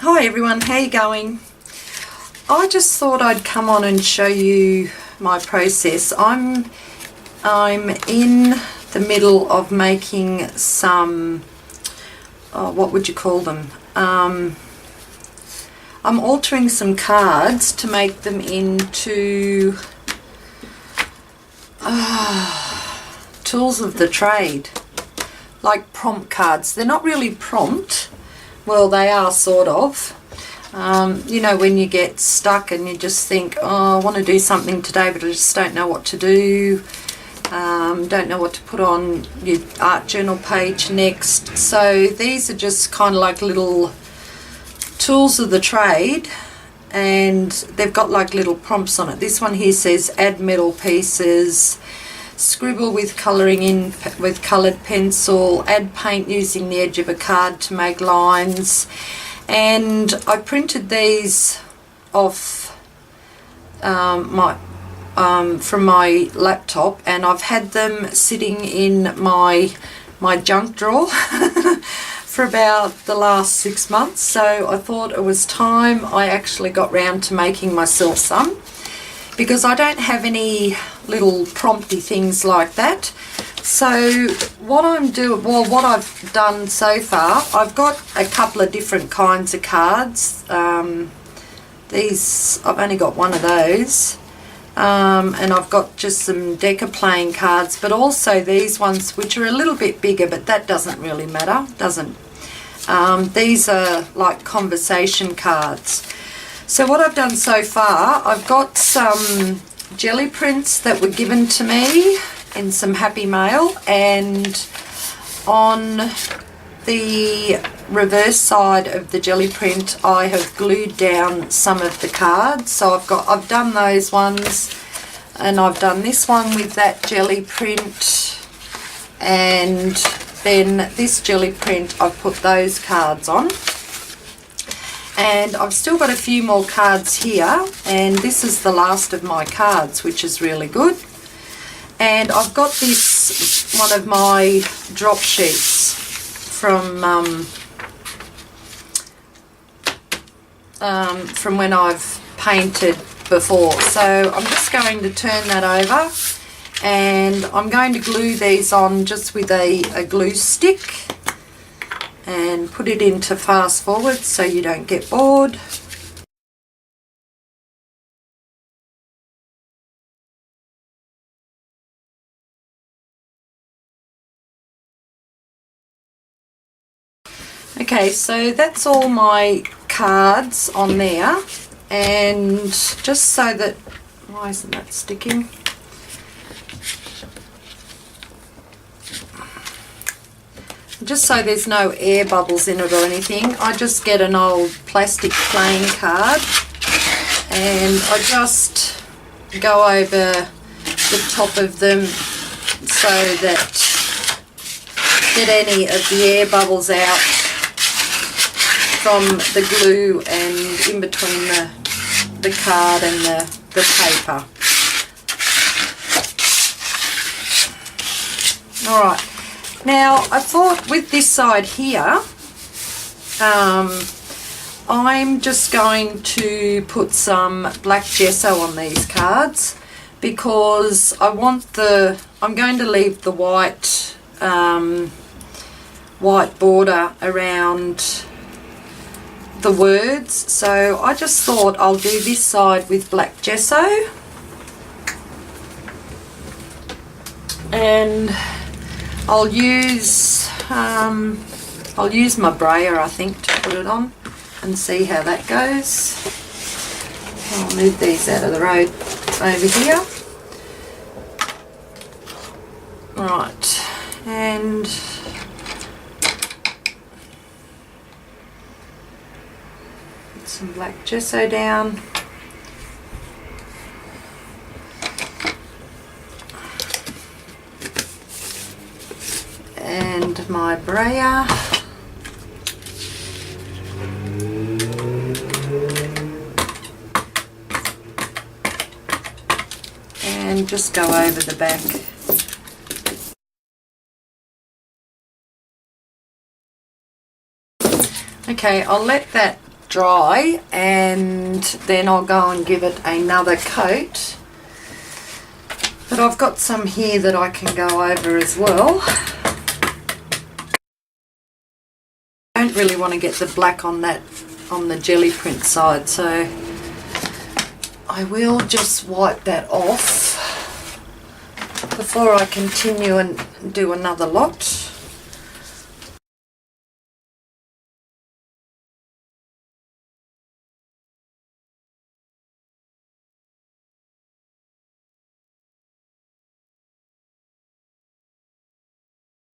Hi everyone, how you going? I just thought I'd come on and show you my process. I'm in the middle of making some, what would you call them? I'm altering some cards to make them into tools of the trade, like prompt cards. They're not really prompt. Well, they are sort of. You know, when you get stuck and you just think, oh, I want to do something today, but I just don't know what to do. Don't know what to put on your art journal page next. So these are just kind of like little tools of the trade, and they've got like little prompts on it. This one here says add metal pieces, scribble with colouring in with coloured pencil, add paint using the edge of a card to make lines. And I printed these off from my laptop, and I've had them sitting in my junk drawer for about the last 6 months, so I thought it was time I actually got round to making myself some, because I don't have any little prompty things like that. So what I'm doing, well, what I've done so far, I've got a couple of different kinds of cards. These, I've only got one of those, and I've got just some Deca playing cards, but also these ones which are a little bit bigger, but that doesn't really matter, doesn't. These are like conversation cards. So what I've done so far, I've got some jelly prints that were given to me in some happy mail, and on the reverse side of the jelly print I have glued down some of the cards. So I've done those ones, and I've done this one with that jelly print, and then this jelly print I've put those cards on. And I've still got a few more cards here, and this is the last of my cards, which is really good. And I've got this, one of my drop sheets from when I've painted before. So I'm just going to turn that over, and I'm going to glue these on just with a glue stick, and put it into fast forward so you don't get bored. Okay, so that's all my cards on there, and just so that, why isn't that sticking? Just so there's no air bubbles in it or anything, I just get an old plastic playing card, and I just go over the top of them so that get any of the air bubbles out from the glue and in between the card and the paper. Alright. Now, I thought with this side here, I'm just going to put some black gesso on these cards, because I'm going to leave the white border around the words. So I just thought I'll do this side with black gesso, and I'll use my brayer, I think, to put it on and see how that goes. I'll move these out of the road over here. Right, and put some black gesso down. And my brayer, and just go over the back. Okay, I'll let that dry, and then I'll go and give it another coat. But I've got some here that I can go over as well. I don't really want to get the black on that, on the jelly print side, so I will just wipe that off before I continue and do another lot.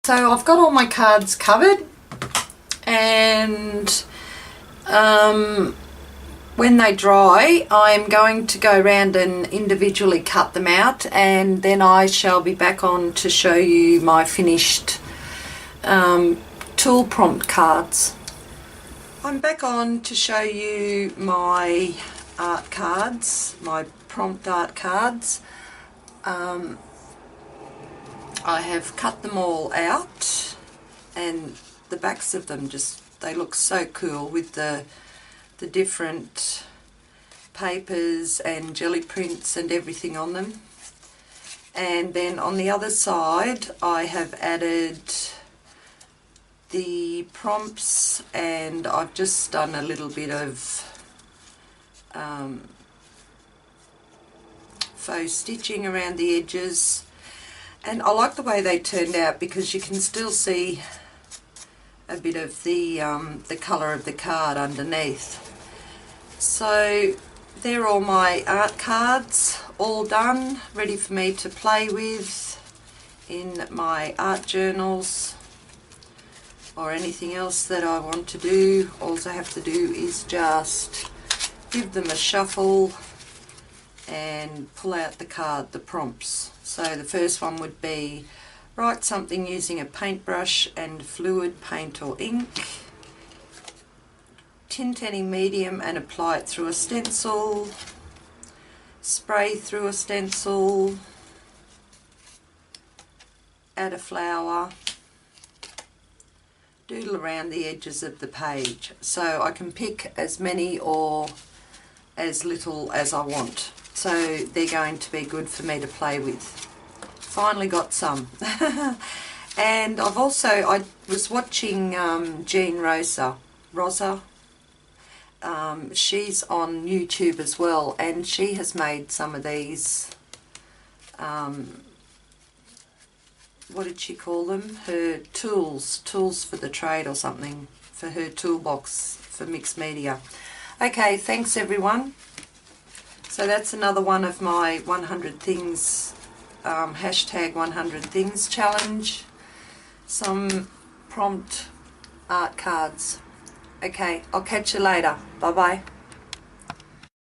So I've got all my cards covered, and when they dry, I'm going to go around and individually cut them out, and then I shall be back on to show you my finished tool prompt cards. I'm back on to show you my art cards, my prompt art cards. I have cut them all out, and the backs of them they look so cool with the different papers and jelly prints and everything on them. And then on the other side I have added the prompts, and I've just done a little bit of faux stitching around the edges. And I like the way they turned out because you can still see a bit of the colour of the card underneath. So they're all my art cards, all done, ready for me to play with in my art journals or anything else that I want to do. All I have to do is just give them a shuffle and pull out the card, the prompts. So the first one would be write something using a paintbrush and fluid paint or ink. Tint any medium and apply it through a stencil. Spray through a stencil. Add a flower. Doodle around the edges of the page. So I can pick as many or as little as I want. So they're going to be good for me to play with. Finally got some. And I was watching Jean Rosa. She's on YouTube as well, and she has made some of these, what did she call them? Her tools for the trade or something, for her toolbox for mixed media. Okay, thanks everyone. So that's another one of my 100 things, hashtag 100 things challenge. Some prompt art cards. Okay, I'll catch you later. Bye bye.